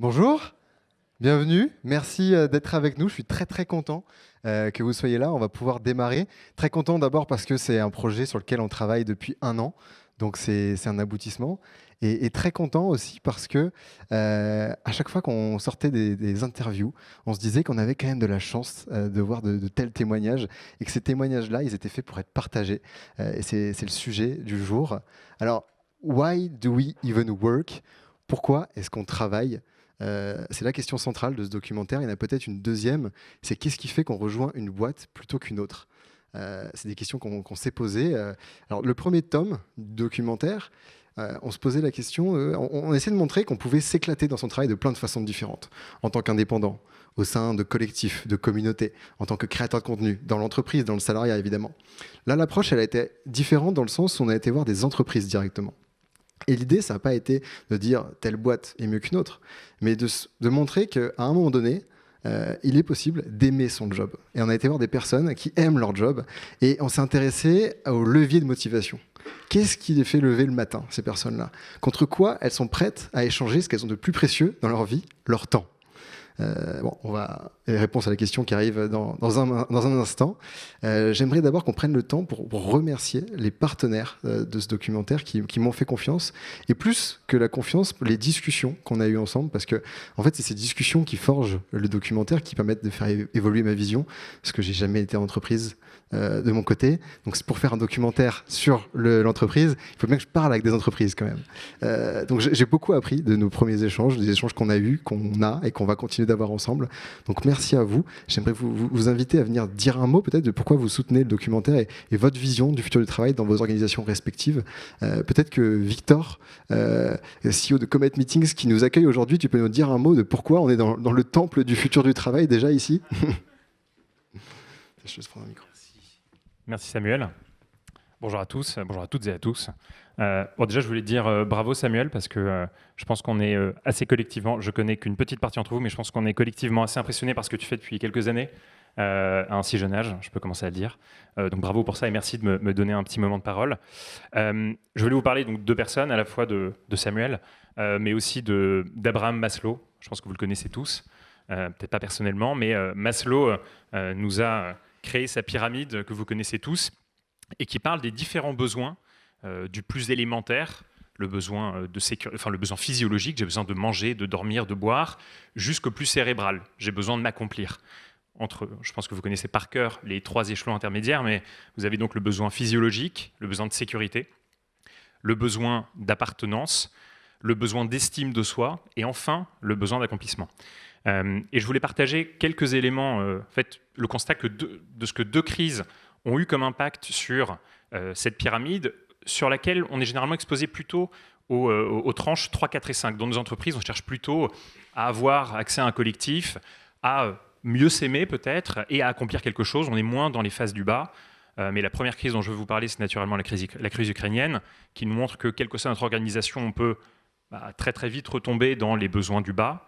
Bonjour, bienvenue, merci d'être avec nous. Je suis très très content que vous soyez là. On va pouvoir démarrer. Très content d'abord parce que c'est un projet sur lequel on travaille depuis un an, donc c'est un aboutissement. Et très content aussi parce que à chaque fois qu'on sortait des interviews, on se disait qu'on avait quand même de la chance de voir de tels témoignages et que ces témoignages-là, ils étaient faits pour être partagés. Et c'est le sujet du jour. Alors, why do we even work? Pourquoi est-ce qu'on travaille? C'est la question centrale de ce documentaire. Il y en a peut-être une deuxième, c'est qu'est-ce qui fait qu'on rejoint une boîte plutôt qu'une autre? C'est des questions qu'on s'est posées. Alors, le premier tome du documentaire, on se posait la question, on essayait de montrer qu'on pouvait s'éclater dans son travail de plein de façons différentes, en tant qu'indépendant, au sein de collectifs, de communautés, en tant que créateur de contenu, dans l'entreprise, dans le salariat évidemment. Là, l'approche, elle a été différente dans le sens où on a été voir des entreprises directement. Et l'idée, ça n'a pas été de dire telle boîte est mieux qu'une autre, mais de montrer qu'à un moment donné, il est possible d'aimer son job. Et on a été voir des personnes qui aiment leur job et on s'est intéressé au levier de motivation. Qu'est-ce qui les fait lever le matin, ces personnes-là? Contre quoi elles sont prêtes à échanger ce qu'elles ont de plus précieux dans leur vie, leur temps? Bon, on va réponse à la question qui arrive dans un instant. J'aimerais d'abord qu'on prenne le temps pour remercier les partenaires de ce documentaire qui m'ont fait confiance. Et plus que la confiance, les discussions qu'on a eues ensemble, parce que en fait, c'est ces discussions qui forgent le documentaire, qui permettent de faire évoluer ma vision, parce que j'ai jamais été en entreprise de mon côté. Donc, c'est pour faire un documentaire sur l'entreprise, il faut bien que je parle avec des entreprises quand même. Donc, j'ai beaucoup appris de nos premiers échanges, des échanges qu'on a eus, qu'on a et qu'on va continuer d'avoir ensemble. Donc, merci à vous. J'aimerais vous inviter à venir dire un mot peut-être de pourquoi vous soutenez le documentaire et votre vision du futur du travail dans vos organisations respectives. Peut-être que Victor, CEO de Comet Meetings, qui nous accueille aujourd'hui, tu peux nous dire un mot de pourquoi on est dans le temple du futur du travail déjà ici. Je te prends un micro. Merci Samuel. Bonjour à tous, bonjour à toutes et à tous. Bon, déjà, je voulais dire bravo Samuel, parce que je pense qu'on est assez collectivement, je connais qu'une petite partie d'entre vous, mais je pense qu'on est collectivement assez impressionnés par ce que tu fais depuis quelques années, à un si jeune âge, je peux commencer à le dire. Donc bravo pour ça et merci de me donner un petit moment de parole. Je voulais vous parler donc de deux personnes, à la fois de Samuel, mais aussi d'Abraham Maslow. Je pense que vous le connaissez tous, peut-être pas personnellement, mais Maslow nous a créé sa pyramide que vous connaissez tous et qui parle des différents besoins du plus élémentaire, le besoin le besoin physiologique, j'ai besoin de manger, de dormir, de boire, jusqu'au plus cérébral, j'ai besoin de m'accomplir. Je pense que vous connaissez par cœur les trois échelons intermédiaires, mais vous avez donc le besoin physiologique, le besoin de sécurité, le besoin d'appartenance, le besoin d'estime de soi, et enfin le besoin d'accomplissement. Et je voulais partager quelques éléments, en fait, le constat de ce que deux crises ont eu comme impact sur cette pyramide, sur laquelle on est généralement exposé plutôt aux tranches 3, 4 et 5. Dans nos entreprises, on cherche plutôt à avoir accès à un collectif, à mieux s'aimer peut-être, et à accomplir quelque chose. On est moins dans les phases du bas. Mais la première crise dont je veux vous parler, c'est naturellement la crise ukrainienne, qui nous montre que, quelle que soit notre organisation, on peut très très vite retomber dans les besoins du bas.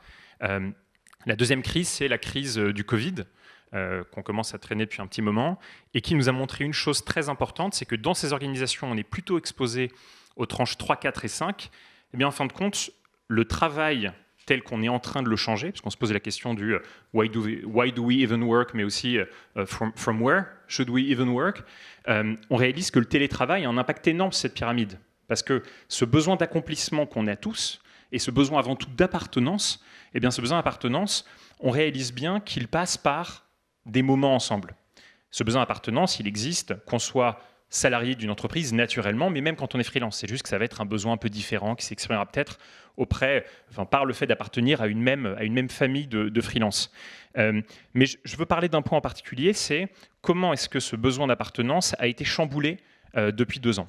La deuxième crise, c'est la crise du Covid, qu'on commence à traîner depuis un petit moment, et qui nous a montré une chose très importante, c'est que dans ces organisations, on est plutôt exposé aux tranches 3, 4 et 5. Et bien, en fin de compte, le travail tel qu'on est en train de le changer, parce qu'on se pose la question du why do we even work, mais aussi from where should we even work, on réalise que le télétravail a un impact énorme sur cette pyramide. Parce que ce besoin d'accomplissement qu'on a tous, et ce besoin avant tout d'appartenance, eh bien ce besoin d'appartenance, on réalise bien qu'il passe par des moments ensemble. Ce besoin d'appartenance, il existe, qu'on soit salarié d'une entreprise naturellement, mais même quand on est freelance. C'est juste que ça va être un besoin un peu différent qui s'exprimera peut-être par le fait d'appartenir à une même famille de freelance. Mais je veux parler d'un point en particulier, c'est comment est-ce que ce besoin d'appartenance a été chamboulé depuis 2 ans.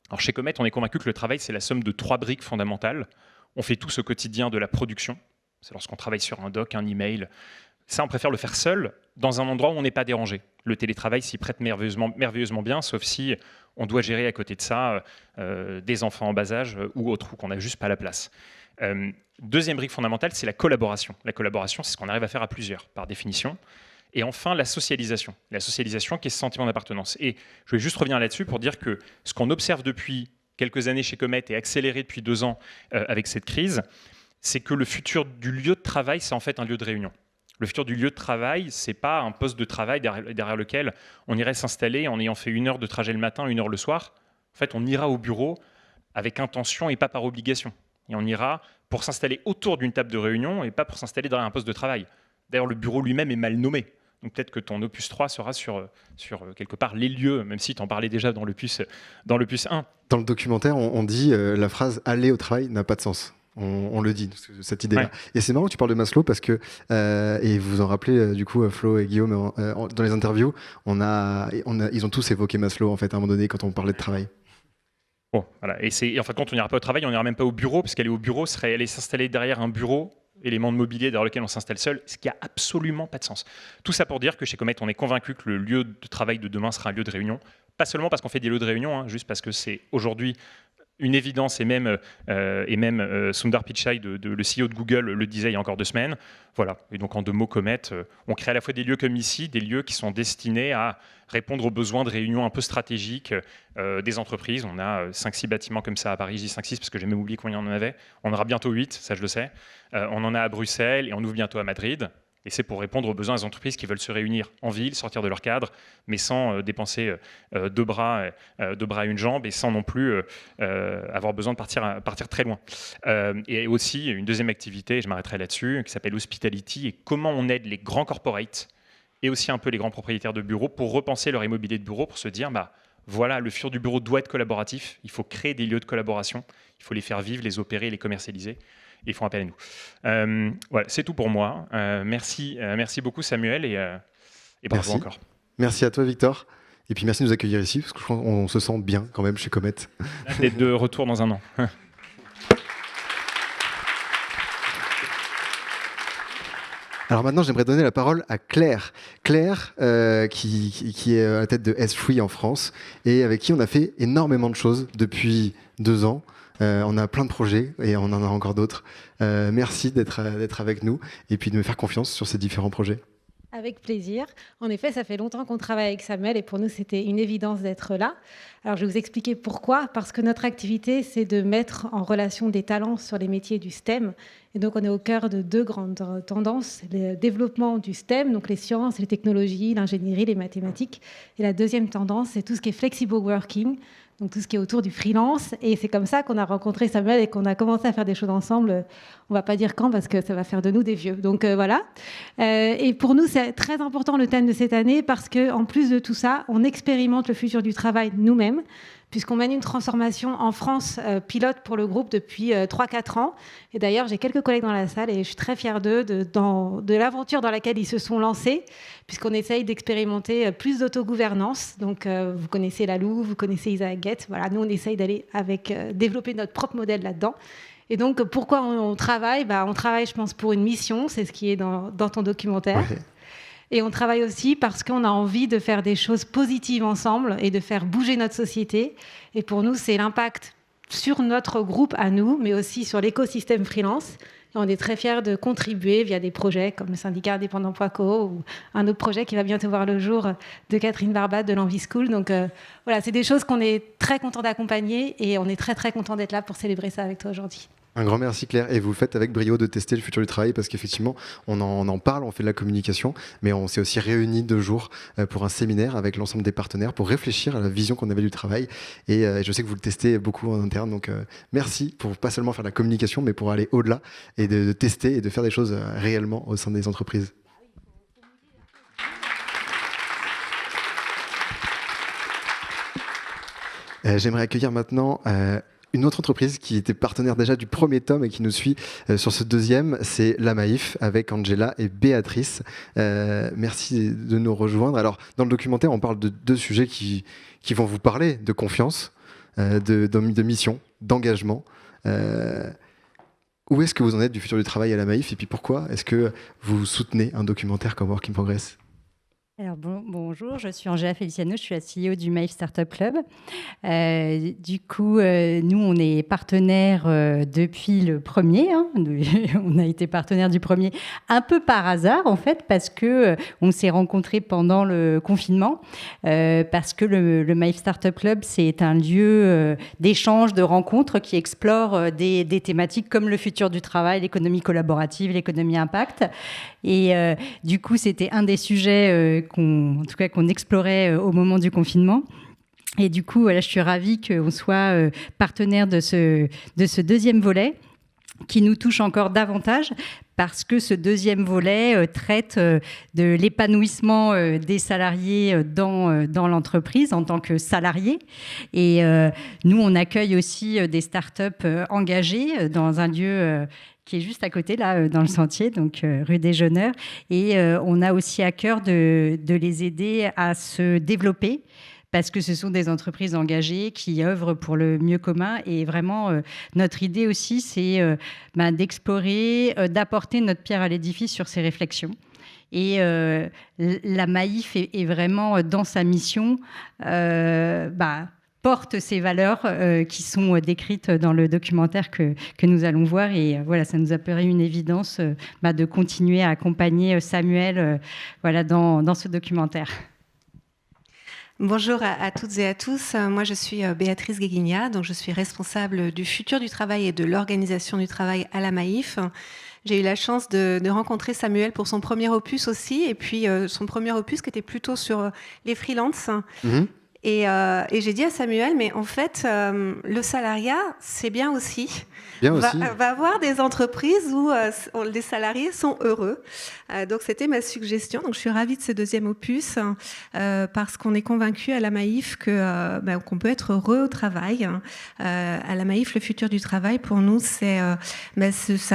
Alors chez Comet, on est convaincu que le travail, c'est la somme de 3 briques fondamentales. On fait tous au quotidien de la production. C'est lorsqu'on travaille sur un doc, un email. Ça, on préfère le faire seul, dans un endroit où on n'est pas dérangé. Le télétravail s'y prête merveilleusement bien, sauf si on doit gérer à côté de ça des enfants en bas âge ou autres, ou qu'on n'a juste pas la place. Deuxième brique fondamentale, c'est la collaboration. La collaboration, c'est ce qu'on arrive à faire à plusieurs, par définition. Et enfin, la socialisation. La socialisation qui est ce sentiment d'appartenance. Et je vais juste revenir là-dessus pour dire que ce qu'on observe depuis quelques années chez Comet et accéléré depuis 2 ans avec cette crise, c'est que le futur du lieu de travail, c'est en fait un lieu de réunion. Le futur du lieu de travail, c'est pas un poste de travail derrière lequel on irait s'installer en ayant fait 1 heure de trajet le matin, 1 heure le soir. En fait, on ira au bureau avec intention et pas par obligation. Et on ira pour s'installer autour d'une table de réunion et pas pour s'installer derrière un poste de travail. D'ailleurs, le bureau lui-même est mal nommé. Donc peut-être que ton opus 3 sera sur quelque part les lieux, même si tu en parlais déjà dans l'opus 1. Dans le documentaire, on dit la phrase « aller au travail » n'a pas de sens. On le dit, cette idée-là. Ouais. Et c'est marrant que tu parles de Maslow parce que, et vous en rappelez du coup, Flo et Guillaume, dans les interviews, ils ont tous évoqué Maslow en fait, à un moment donné quand on parlait de travail. Bon, voilà. Et en fait, quand on n'ira pas au travail, on n'ira même pas au bureau, parce qu'aller au bureau serait aller s'installer derrière un bureau, élément de mobilier derrière lequel on s'installe seul, ce qui a absolument pas de sens. Tout ça pour dire que chez Comet, on est convaincu que le lieu de travail de demain sera un lieu de réunion, pas seulement parce qu'on fait des lieux de réunion, hein, juste parce que c'est aujourd'hui une évidence, et même Sundar Pichai, le CEO de Google, le disait il y a encore 2 semaines. Voilà. Et donc en 2 mots, Comet, on crée à la fois des lieux comme ici, des lieux qui sont destinés à répondre aux besoins de réunions un peu stratégiques des entreprises. On a 5-6 bâtiments comme ça à Paris, je dis 5-6 parce que j'ai même oublié combien on en avait. On en aura bientôt 8, ça je le sais. On en a à Bruxelles et on ouvre bientôt à Madrid. Et c'est pour répondre aux besoins des entreprises qui veulent se réunir en ville, sortir de leur cadre, mais sans dépenser 2 bras et une jambe, et sans non plus avoir besoin de partir très loin. Et aussi, une deuxième activité, je m'arrêterai là-dessus, qui s'appelle Hospitality, et comment on aide les grands corporates, et aussi un peu les grands propriétaires de bureaux, pour repenser leur immobilier de bureau, pour se dire, voilà, le futur du bureau doit être collaboratif, il faut créer des lieux de collaboration, il faut les faire vivre, les opérer, les commercialiser. Ils font appel à nous. Voilà, c'est tout pour moi. Merci beaucoup Samuel et bravo encore. Merci à toi Victor. Et puis merci de nous accueillir ici, parce que je pense qu'on se sent bien quand même chez Comet. D'être de retour dans 1 an. Alors maintenant, j'aimerais donner la parole à Claire. Claire, qui est à la tête de S3 en France, et avec qui on a fait énormément de choses depuis 2 ans. On a plein de projets et on en a encore d'autres. Merci d'être avec nous et puis de me faire confiance sur ces différents projets. Avec plaisir. En effet, ça fait longtemps qu'on travaille avec Samuel et pour nous, c'était une évidence d'être là. Alors, je vais vous expliquer pourquoi. Parce que notre activité, c'est de mettre en relation des talents sur les métiers du STEM. Et donc, on est au cœur de 2 grandes tendances. Le développement du STEM, donc les sciences, les technologies, l'ingénierie, les mathématiques. Et la deuxième tendance, c'est tout ce qui est flexible working, donc tout ce qui est autour du freelance. Et c'est comme ça qu'on a rencontré Samuel et qu'on a commencé à faire des choses ensemble. On ne va pas dire quand parce que ça va faire de nous des vieux. Donc voilà. Et pour nous, c'est très important le thème de cette année parce qu'en plus de tout ça, on expérimente le futur du travail nous-mêmes, puisqu'on mène une transformation en France pilote pour le groupe depuis 3-4 ans. Et d'ailleurs, j'ai quelques collègues dans la salle et je suis très fière d'eux, de l'aventure dans laquelle ils se sont lancés, puisqu'on essaye d'expérimenter plus d'autogouvernance. Donc, vous connaissez Lalou, vous connaissez Isaac Guette. Voilà, nous, on essaye d'aller développer notre propre modèle là-dedans. Et donc, pourquoi on travaille ? On travaille, je pense, pour une mission. C'est ce qui est dans ton documentaire. Ouais. Et on travaille aussi parce qu'on a envie de faire des choses positives ensemble et de faire bouger notre société. Et pour nous, c'est l'impact sur notre groupe à nous, mais aussi sur l'écosystème freelance. Et on est très fiers de contribuer via des projets comme le syndicat indépendant Poico ou un autre projet qui va bientôt voir le jour de Catherine Barbat de l'Envie School. Donc voilà, c'est des choses qu'on est très content d'accompagner et on est très très content d'être là pour célébrer ça avec toi aujourd'hui. Un grand merci Claire, et vous le faites avec brio de tester le futur du travail parce qu'effectivement on en parle, on fait de la communication, mais on s'est aussi réunis 2 jours pour un séminaire avec l'ensemble des partenaires pour réfléchir à la vision qu'on avait du travail, et je sais que vous le testez beaucoup en interne, donc merci pour pas seulement faire de la communication mais pour aller au-delà et de tester et de faire des choses réellement au sein des entreprises. J'aimerais accueillir maintenant une autre entreprise qui était partenaire déjà du premier tome et qui nous suit sur ce 2e, c'est La Maïf avec Angela et Béatrice. Merci de nous rejoindre. Alors, dans le documentaire, on parle de 2 sujets qui vont vous parler de confiance, de mission, d'engagement. Où est-ce que vous en êtes du futur du travail à La Maïf et puis pourquoi est-ce que vous soutenez un documentaire comme Work in Progress ? Alors bonjour, je suis Angela Feliciano, je suis la CEO du Maïf Startup Club. Du coup, nous, on est partenaires depuis le premier. On a été partenaires du premier un peu par hasard, en fait, parce que on s'est rencontrés pendant le confinement, parce que le Maïf Startup Club, c'est un lieu d'échange, de rencontres qui explore des thématiques comme le futur du travail, l'économie collaborative, l'économie impact. Et du coup, c'était un des sujets qu'on explorait au moment du confinement. Et du coup, voilà, je suis ravie qu'on soit partenaire de ce deuxième volet qui nous touche encore davantage parce que ce deuxième volet traite de l'épanouissement des salariés dans l'entreprise en tant que salariés. Et nous, on accueille aussi des startups engagées dans un lieu qui est juste à côté, là, dans le sentier, donc rue des Jeuneurs. Et on a aussi à cœur de les aider à se développer parce que ce sont des entreprises engagées qui œuvrent pour le mieux commun. Et vraiment, notre idée aussi, c'est d'explorer, d'apporter notre pierre à l'édifice sur ces réflexions. Et la Maïf est vraiment dans sa mission porte ces valeurs qui sont décrites dans le documentaire que nous allons voir. Et voilà, ça nous a paru une évidence de continuer à accompagner Samuel dans ce documentaire. Bonjour à toutes et à tous. Moi, je suis Béatrice Guéguignat, donc je suis responsable du futur du travail et de l'organisation du travail à la Maïf. J'ai eu la chance de rencontrer Samuel pour son premier opus aussi, et puis son premier opus qui était plutôt sur les freelances. Mmh. Et j'ai dit à Samuel, mais en fait, le salariat, c'est bien aussi. Va avoir des entreprises où les salariés sont heureux. Donc, c'était ma suggestion. Donc, je suis ravie de ce deuxième opus parce qu'on est convaincu à la Maïf qu'on peut être heureux au travail. À la Maïf, le futur du travail, pour nous, ça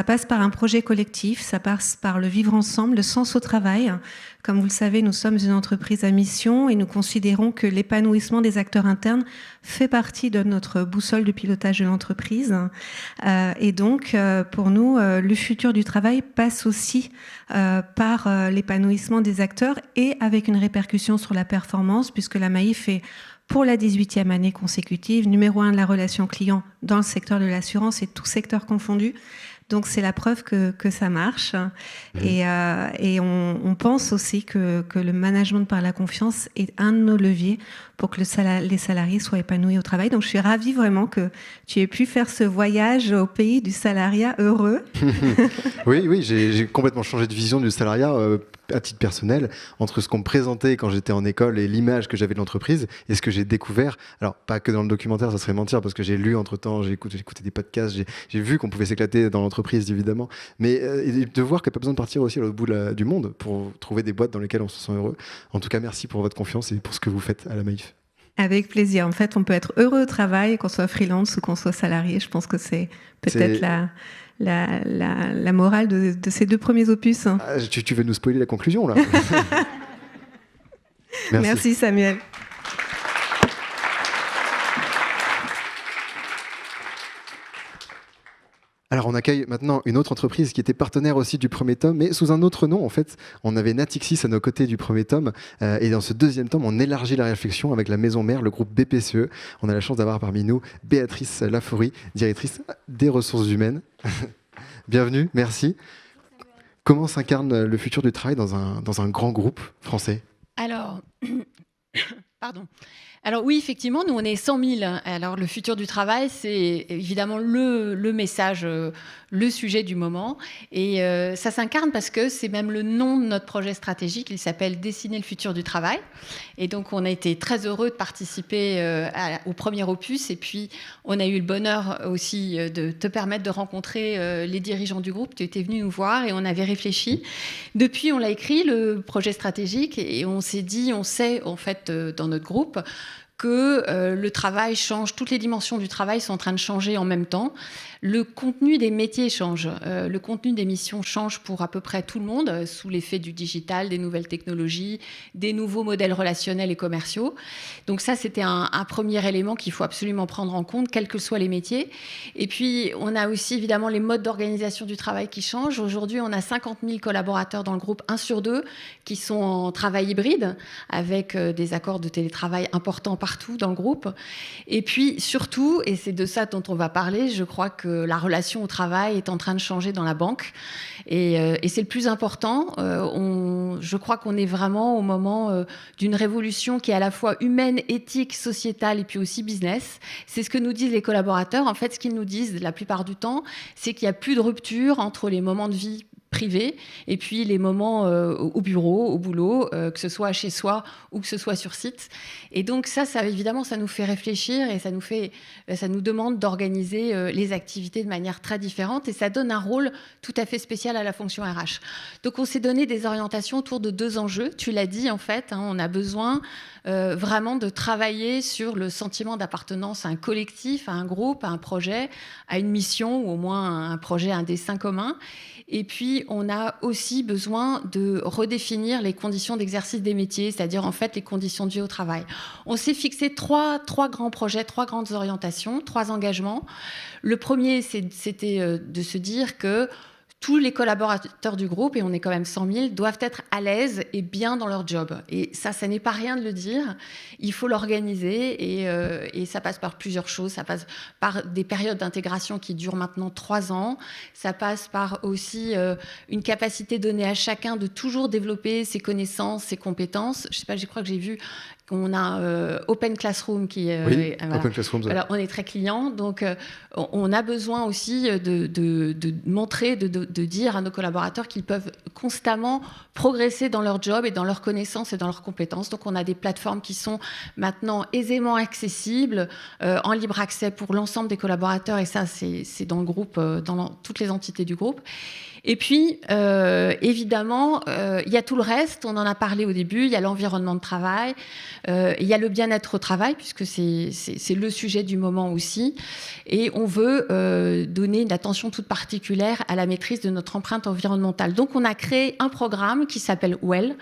passe par un projet collectif, ça passe par le vivre ensemble, le sens au travail. Comme vous le savez, nous sommes une entreprise à mission et nous considérons que l'épanouissement des acteurs internes fait partie de notre boussole de pilotage de l'entreprise. Et donc, pour nous, le futur du travail passe aussi par l'épanouissement des acteurs et avec une répercussion sur la performance, puisque la Maïf est pour la 18e année consécutive numéro 1 de la relation client dans le secteur de l'assurance et tout secteur confondu. Donc, c'est la preuve que ça marche. Et on pense aussi que le management par la confiance est un de nos leviers pour que les salariés soient épanouis au travail. Donc, je suis ravie vraiment que tu aies pu faire ce voyage au pays du salariat heureux. Oui, j'ai complètement changé de vision du salariat à titre personnel, entre ce qu'on me présentait quand j'étais en école et l'image que j'avais de l'entreprise et ce que j'ai découvert. Alors, pas que dans le documentaire, ça serait mentir, parce que j'ai lu entre-temps, j'ai écouté des podcasts, j'ai vu qu'on pouvait s'éclater dans l'entreprise, évidemment, mais de voir qu'il n'y a pas besoin de partir aussi à l'autre bout du monde pour trouver des boîtes dans lesquelles on se sent heureux. En tout cas, merci pour votre confiance et pour ce que vous faites à la Maïf. Avec plaisir. En fait, on peut être heureux au travail, qu'on soit freelance ou qu'on soit salarié. Je pense que c'est peut-être la morale de ces deux premiers opus. Ah, tu veux nous spoiler la conclusion, là? Merci Samuel. Alors, on accueille maintenant une autre entreprise qui était partenaire aussi du premier tome, mais sous un autre nom, en fait. On avait Natixis à nos côtés du premier tome. Et dans ce deuxième tome, on élargit la réflexion avec la maison mère, le groupe BPCE. On a la chance d'avoir parmi nous Béatrice Lafourie, directrice des ressources humaines. Bienvenue, merci. Comment s'incarne le futur du travail dans un grand groupe français ? Alors, Alors oui, effectivement, nous on est 100 000. Alors le futur du travail, c'est évidemment le message, le sujet du moment. Et ça s'incarne parce que c'est même le nom de notre projet stratégique. Il s'appelle Dessiner le futur du travail. Et donc on a été très heureux de participer au premier opus. Et puis on a eu le bonheur aussi de te permettre de rencontrer les dirigeants du groupe. Tu étais venu nous voir et on avait réfléchi. Depuis, on l'a écrit, le projet stratégique. Et on s'est dit, on sait en fait dans notre groupe que le travail change, toutes les dimensions du travail sont en train de changer en même temps. Le contenu des métiers change, le contenu des missions change pour à peu près tout le monde, sous l'effet du digital, des nouvelles technologies, des nouveaux modèles relationnels et commerciaux. Donc ça, c'était un premier élément qu'il faut absolument prendre en compte, quels que soient les métiers. Et puis, on a aussi évidemment les modes d'organisation du travail qui changent. Aujourd'hui, on a 50 000 collaborateurs dans le groupe, 1 sur 2, qui sont en travail hybride, avec des accords de télétravail importants partout dans le groupe. Et puis, surtout, et c'est de ça dont on va parler, je crois que la relation au travail est en train de changer dans la banque. Et c'est le plus important. Je crois qu'on est vraiment au moment d'une révolution qui est à la fois humaine, éthique, sociétale et puis aussi business. C'est ce que nous disent les collaborateurs. En fait, ce qu'ils nous disent la plupart du temps, c'est qu'il n'y a plus de rupture entre les moments de vie privés et puis les moments au bureau, au boulot, que ce soit chez soi ou que ce soit sur site. Et donc ça évidemment, ça nous fait réfléchir et ça nous demande d'organiser les activités de manière très différente et ça donne un rôle tout à fait spécial à la fonction RH. Donc on s'est donné des orientations autour de 2 enjeux. Tu l'as dit en fait, on a besoin vraiment de travailler sur le sentiment d'appartenance à un collectif, à un groupe, à un projet, à une mission ou au moins un projet, un dessein commun. Et puis, on a aussi besoin de redéfinir les conditions d'exercice des métiers, c'est-à-dire en fait les conditions de vie au travail. On s'est fixé trois grands projets, 3 grandes orientations, 3 engagements. Le premier, c'était de se dire que tous les collaborateurs du groupe, et on est quand même 100 000, doivent être à l'aise et bien dans leur job. Et ça n'est pas rien de le dire. Il faut l'organiser et ça passe par plusieurs choses. Ça passe par des périodes d'intégration qui durent maintenant 3 ans. Ça passe par aussi une capacité donnée à chacun de toujours développer ses connaissances, ses compétences. Je sais pas, je crois que j'ai vu qu'on a Open Classroom qui oui, voilà. Open Classroom. Alors, on est très client, donc on a besoin aussi de montrer, de dire à nos collaborateurs qu'ils peuvent constamment progresser dans leur job et dans leurs connaissances et dans leurs compétences. Donc on a des plateformes qui sont maintenant aisément accessibles, en libre accès pour l'ensemble des collaborateurs, et ça c'est dans le groupe, toutes les entités du groupe. Et puis, évidemment, il y a tout le reste, on en a parlé au début, il y a l'environnement de travail, il y a le bien-être au travail, puisque c'est le sujet du moment aussi, et on veut donner une attention toute particulière à la maîtrise de notre empreinte environnementale. Donc, on a créé un programme qui s'appelle WELL,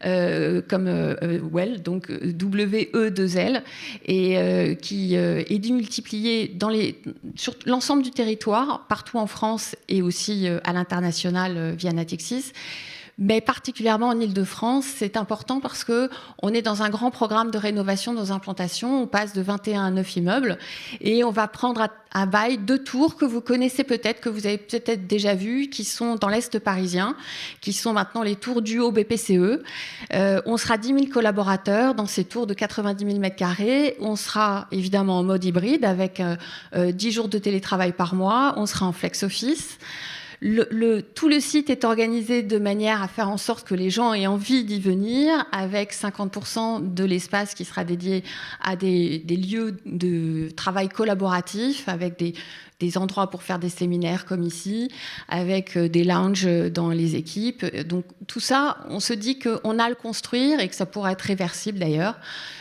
Well, donc W-E-2-L, et qui est démultiplié sur l'ensemble du territoire, partout en France et aussi à l'international via Natixis. Mais particulièrement en Île-de-France, c'est important parce qu'on est dans un grand programme de rénovation de nos implantations. On passe de 21 à 9 immeubles et on va prendre à bail 2 tours que vous connaissez peut-être, que vous avez peut-être déjà vus, qui sont dans l'Est parisien, qui sont maintenant les tours Duo BPCE. On sera 10 000 collaborateurs dans ces tours de 90 000 m². On sera évidemment en mode hybride avec 10 jours de télétravail par mois. On sera en flex office. Tout le site est organisé de manière à faire en sorte que les gens aient envie d'y venir, avec 50% de l'espace qui sera dédié à des lieux de travail collaboratif, avec des endroits pour faire des séminaires comme ici, avec des lounges dans les équipes. Donc tout ça, on se dit qu'on a à le construire et que ça pourra être réversible d'ailleurs.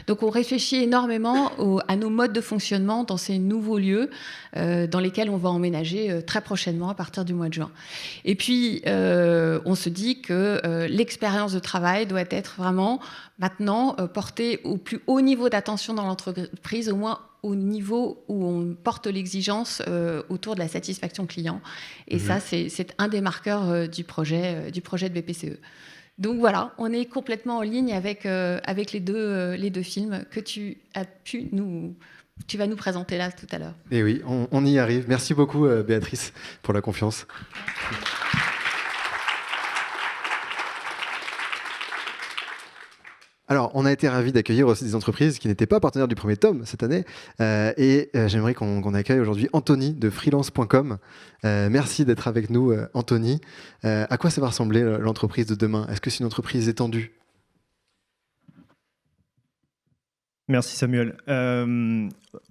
Donc on réfléchit énormément à nos modes de fonctionnement dans ces nouveaux lieux dans lesquels on va emménager très prochainement à partir du mois de juin. Et puis on se dit que l'expérience de travail doit être vraiment maintenant portée au plus haut niveau d'attention dans l'entreprise, au moins au niveau où on porte l'exigence autour de la satisfaction client. Et ça, c'est un des marqueurs du projet de BPCE. Donc voilà, on est complètement en ligne avec les deux films que tu vas nous présenter là tout à l'heure. Et oui, on y arrive. Merci beaucoup, Béatrice, pour la confiance. Alors, on a été ravis d'accueillir aussi des entreprises qui n'étaient pas partenaires du premier tome cette année. J'aimerais qu'on accueille aujourd'hui Anthony de freelance.com. Merci d'être avec nous, Anthony. À quoi ça va ressembler l'entreprise de demain ? Est-ce que c'est une entreprise étendue ? Merci Samuel.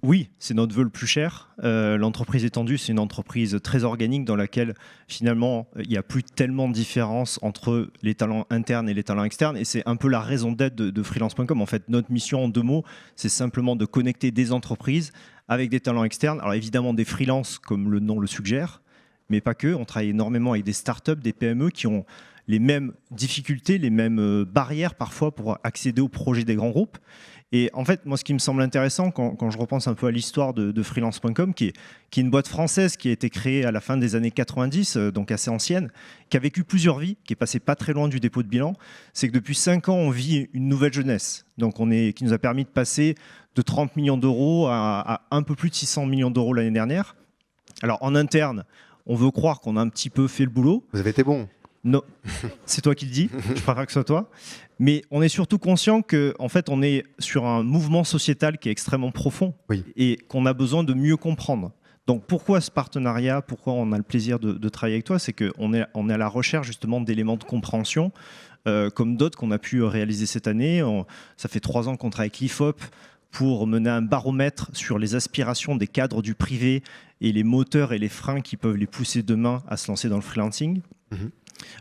Oui, c'est notre vœu le plus cher. L'entreprise étendue, c'est une entreprise très organique dans laquelle finalement il n'y a plus tellement de différence entre les talents internes et les talents externes. Et c'est un peu la raison d'être de freelance.com. En fait, notre mission en 2 mots, c'est simplement de connecter des entreprises avec des talents externes. Alors évidemment des freelances comme le nom le suggère, mais pas que. On travaille énormément avec des startups, des PME qui ont les mêmes difficultés, les mêmes barrières parfois pour accéder aux projets des grands groupes. Et en fait, moi, ce qui me semble intéressant quand je repense un peu à l'histoire de freelance.com, qui est une boîte française qui a été créée à la fin des années 90, donc assez ancienne, qui a vécu plusieurs vies, qui est passée pas très loin du dépôt de bilan, c'est que depuis 5 ans, on vit une nouvelle jeunesse, donc qui nous a permis de passer de 30 millions d'euros à un peu plus de 600 millions d'euros l'année dernière. Alors, en interne, on veut croire qu'on a un petit peu fait le boulot. Vous avez été bon. Non, c'est toi qui le dis, je préfère que ce soit toi. Mais on est surtout conscient qu'en fait, on est sur un mouvement sociétal qui est extrêmement profond et qu'on a besoin de mieux comprendre. Donc pourquoi ce partenariat, pourquoi on a le plaisir de travailler avec toi, c'est qu'on est à la recherche justement d'éléments de compréhension, comme d'autres qu'on a pu réaliser cette année. Ça fait 3 ans qu'on travaille avec l'IFOP pour mener un baromètre sur les aspirations des cadres du privé et les moteurs et les freins qui peuvent les pousser demain à se lancer dans le freelancing.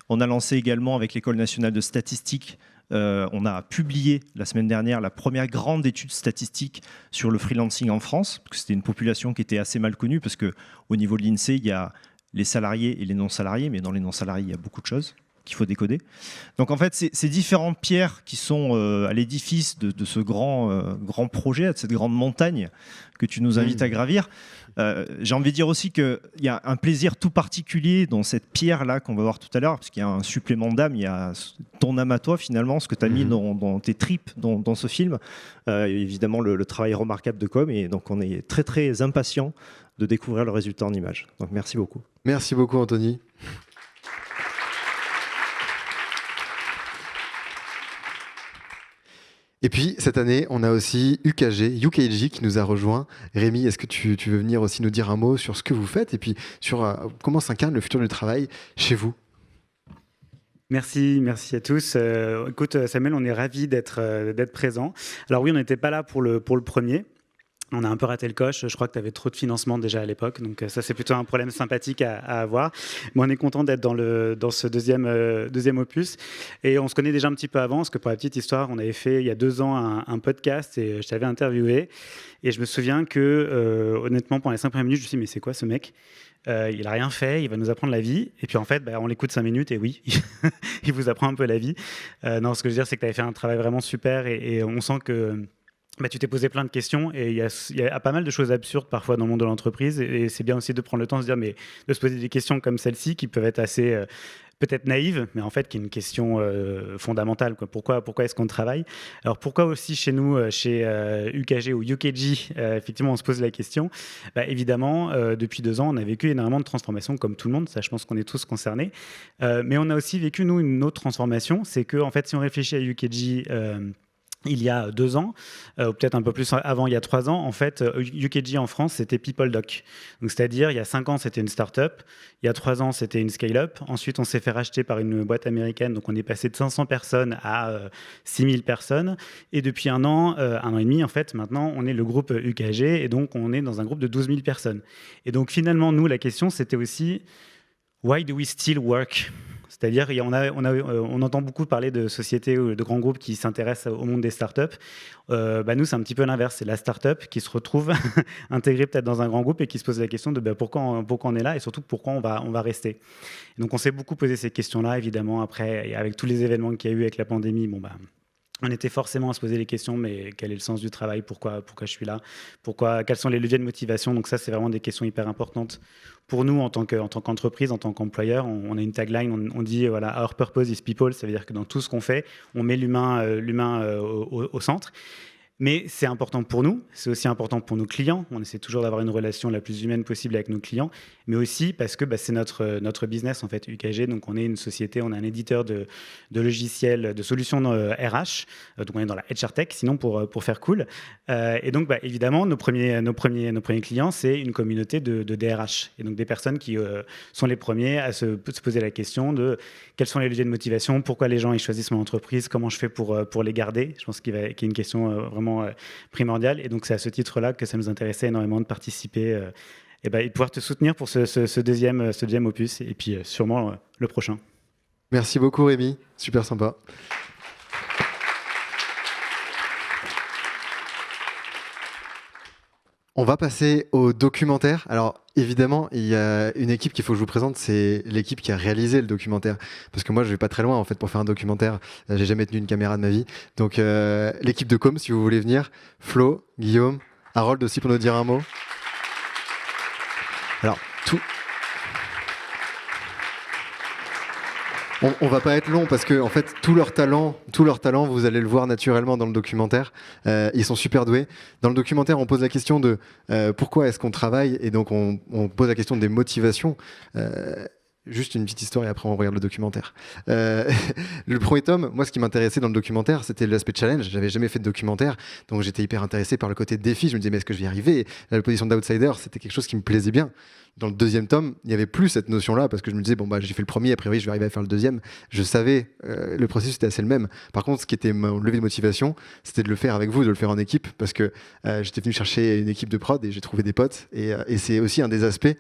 On a lancé également avec l'École nationale de statistique, on a publié la semaine dernière la première grande étude statistique sur le freelancing en France, parce que c'était une population qui était assez mal connue, parce qu'au niveau de l'INSEE, il y a les salariés et les non-salariés, mais dans les non-salariés, il y a beaucoup de choses qu'il faut décoder. Donc en fait, ces différentes pierres qui sont à l'édifice de ce grand projet, de cette grande montagne que tu nous invites à gravir, j'ai envie de dire aussi qu'il y a un plaisir tout particulier dans cette pierre-là qu'on va voir tout à l'heure, parce qu'il y a un supplément d'âme, il y a ton âme à toi finalement, ce que tu as mis dans tes tripes dans ce film, évidemment le travail remarquable de com, et donc on est très très impatient de découvrir le résultat en images. Donc merci beaucoup. Merci beaucoup Anthony. Et puis, cette année, on a aussi UKG qui nous a rejoint. Rémi, est-ce que tu veux venir aussi nous dire un mot sur ce que vous faites et puis sur comment s'incarne le futur du travail chez vous? Merci à tous. Écoute, Samuel, on est ravis d'être présent. Alors oui, on n'était pas là pour le premier. On a un peu raté le coche. Je crois que tu avais trop de financement déjà à l'époque. Donc ça, c'est plutôt un problème sympathique à avoir. Mais on est content d'être dans ce deuxième opus. Et on se connaît déjà un petit peu avant, parce que pour la petite histoire, on avait fait il y a 2 ans un podcast et je t'avais interviewé. Et je me souviens que, honnêtement, pendant les 5 premières minutes, je me suis dit, mais c'est quoi ce mec ? Il n'a rien fait, il va nous apprendre la vie. Et puis en fait, on l'écoute 5 minutes et oui, il vous apprend un peu la vie. Non, ce que je veux dire, c'est que tu avais fait un travail vraiment super et on sent que tu t'es posé plein de questions et il y a pas mal de choses absurdes parfois dans le monde de l'entreprise et c'est bien aussi de prendre le temps de se dire, mais de se poser des questions comme celle-ci qui peuvent être assez peut-être naïves, mais en fait qui est une question fondamentale, quoi. Pourquoi est-ce qu'on travaille ? Alors pourquoi aussi chez nous, chez UKG ou UKG, effectivement on se pose la question. Évidemment, depuis 2 ans, on a vécu énormément de transformations comme tout le monde, ça je pense qu'on est tous concernés. Mais on a aussi vécu, nous, une autre transformation, c'est que en fait, si on réfléchit à UKG, il y a 2 ans, ou peut-être un peu plus avant, il y a 3 ans, en fait, UKG en France, c'était PeopleDoc. Donc, c'est-à-dire, il y a 5 ans, c'était une start-up. Il y a 3 ans, c'était une scale-up. Ensuite, on s'est fait racheter par une boîte américaine. Donc, on est passé de 500 personnes à 6000 personnes. Et depuis 1 an et demi, en fait, maintenant, on est le groupe UKG. Et donc, on est dans un groupe de 12 000 personnes. Et donc, finalement, nous, la question, c'était aussi « Why do we still work ?» C'est-à-dire, on entend beaucoup parler de sociétés ou de grands groupes qui s'intéressent au monde des startups. Nous, c'est un petit peu l'inverse. C'est la startup qui se retrouve intégrée peut-être dans un grand groupe et qui se pose la question de pourquoi on est là et surtout pourquoi on va rester. Et donc, on s'est beaucoup posé ces questions-là, évidemment. Après, avec tous les événements qu'il y a eu avec la pandémie, on était forcément à se poser les questions, mais quel est le sens du travail ? Pourquoi je suis là ? Quels sont les leviers de motivation ? Donc ça, c'est vraiment des questions hyper importantes pour nous en tant qu'entreprise, en tant qu'employeur. On a une tagline, on dit voilà, our purpose is people. Ça veut dire que dans tout ce qu'on fait, on met l'humain au centre. Mais c'est important pour nous, c'est aussi important pour nos clients. On essaie toujours d'avoir une relation la plus humaine possible avec nos clients, mais aussi parce que c'est notre business, en fait, UKG. Donc, on est une société, on est un éditeur de logiciels, de solutions RH. Donc, on est dans la HR Tech, sinon pour faire cool. Et donc, évidemment, nos premiers clients, c'est une communauté de DRH. Et donc, des personnes qui sont les premiers à se poser la question de quels sont les leviers de motivation, pourquoi les gens ils choisissent mon entreprise, comment je fais pour les garder. Je pense qu'il y a une question vraiment vraiment primordial. Et donc, c'est à ce titre-là que ça nous intéressait énormément de participer et de pouvoir te soutenir pour ce deuxième opus et puis sûrement le prochain. Merci beaucoup Rémi, super sympa. On va passer au documentaire. Alors évidemment, il y a une équipe qu'il faut que je vous présente, c'est l'équipe qui a réalisé le documentaire. Parce que moi, je vais pas très loin en fait pour faire un documentaire. J'ai jamais tenu une caméra de ma vie. Donc l'équipe de Com, si vous voulez venir, Flo, Guillaume, Harold aussi pour nous dire un mot. Alors on va pas être long parce que en fait tout leur talent, vous allez le voir naturellement dans le documentaire. Ils sont super doués. Dans le documentaire, on pose la question de pourquoi est-ce qu'on travaille, et donc on pose la question des motivations. Juste une petite histoire et après on regarde le documentaire. Le premier tome, moi ce qui m'intéressait dans le documentaire, c'était l'aspect challenge. J'avais jamais fait de documentaire, donc j'étais hyper intéressé par le côté défi. Je me disais mais est-ce que je vais y arriver? Et la position d'outsider, c'était quelque chose qui me plaisait bien. Dans le deuxième tome, il n'y avait plus cette notion-là parce que je me disais bon bah j'ai fait le premier, a priori je vais arriver à faire le deuxième. Je savais le processus était assez le même. Par contre, ce qui était mon levier de motivation, c'était de le faire avec vous, de le faire en équipe, parce que j'étais venu chercher une équipe de prod et j'ai trouvé des potes. Et c'est aussi un des aspects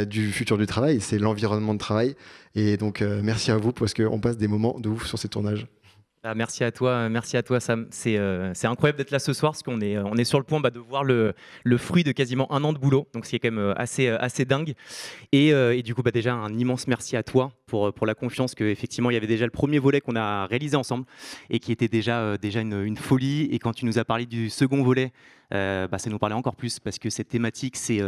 du futur du travail, c'est l'environnement de travail. Et donc merci à vous parce qu'on passe des moments de ouf sur ces tournages. Merci à toi Sam. C'est incroyable d'être là ce soir parce qu'on est sur le point de voir le fruit de quasiment un an de boulot, donc ce qui est quand même assez dingue. Et du coup déjà un immense merci à toi pour la confiance qu'effectivement il y avait déjà le premier volet qu'on a réalisé ensemble et qui était déjà une folie. Et quand tu nous as parlé du second volet, ça nous parlait encore plus parce que cette thématique c'est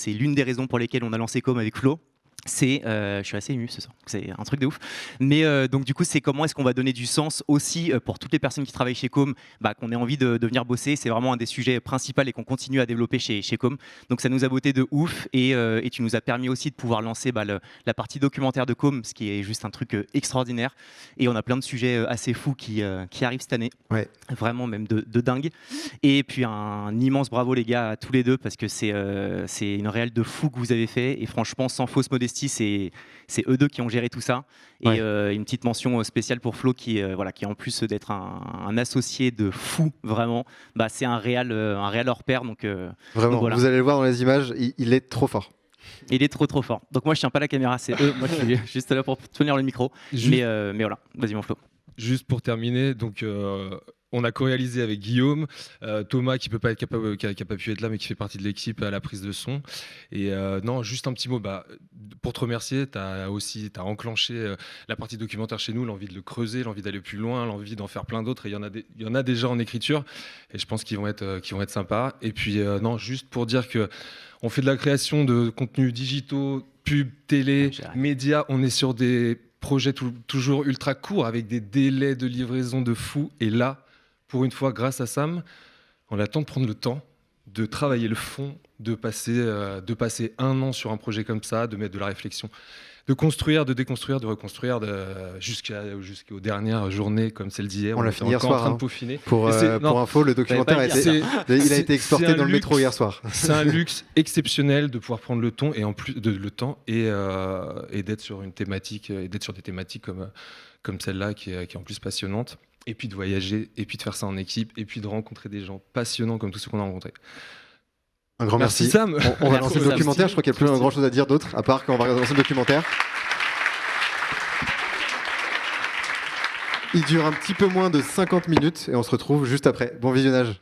l'une des raisons pour lesquelles on a lancé Com avec Flo. Je suis assez ému ce soir, c'est un truc de ouf. Mais donc du coup, c'est comment est-ce qu'on va donner du sens aussi pour toutes les personnes qui travaillent chez Com, qu'on ait envie de venir bosser. C'est vraiment un des sujets principaux et qu'on continue à développer chez Com. Donc ça nous a botté de ouf et tu nous as permis aussi de pouvoir lancer la partie documentaire de Com, ce qui est juste un truc extraordinaire. Et on a plein de sujets assez fous qui arrivent cette année. Ouais. Vraiment même de dingue. Et puis un immense bravo les gars à tous les deux parce que c'est une réelle de fou que vous avez fait et franchement sans fausse modestie. C'est eux deux qui ont géré tout ça. Et une petite mention spéciale pour Flo qui en plus d'être un associé de fou, vraiment, c'est un réel hors pair. Donc, vraiment, voilà. Vous allez le voir dans les images, il est trop fort. Il est trop fort. Donc moi je tiens pas la caméra, c'est eux. Moi je suis juste là pour tenir le micro. Mais voilà, vas-y mon Flo. Juste pour terminer, donc on a co-réalisé avec Guillaume, Thomas qui a pas pu être là mais qui fait partie de l'équipe à la prise de son. Et non, juste un petit mot pour te remercier. T'as enclenché la partie documentaire chez nous, l'envie de le creuser, l'envie d'aller plus loin, l'envie d'en faire plein d'autres. Et il y en a déjà en écriture et je pense qu'ils vont être sympas. Et puis non, juste pour dire que on fait de la création de contenus digitaux, pub, télé, médias. On est sur des projets toujours ultra courts avec des délais de livraison de fou. Et là, pour une fois, grâce à Sam, on a le temps de prendre le temps, de travailler le fond, de passer un an sur un projet comme ça, de mettre de la réflexion, de construire, de déconstruire, de reconstruire jusqu'aux dernières journées comme celle d'hier. On l'a fini hier soir. En train de peaufiner. Pour info, le documentaire a été exporté dans le métro hier soir. C'est un luxe exceptionnel de pouvoir prendre le temps et en plus et d'être sur une thématique et d'être sur des thématiques comme celle-là qui est en plus passionnante. Et puis de voyager, et puis de faire ça en équipe, et puis de rencontrer des gens passionnants comme tous ceux qu'on a rencontrés. Un grand merci. Sam. On va lancer le documentaire, je crois qu'il n'y a plus grand chose à dire d'autre, à part qu'on va lancer le documentaire. Il dure un petit peu moins de 50 minutes et on se retrouve juste après. Bon visionnage.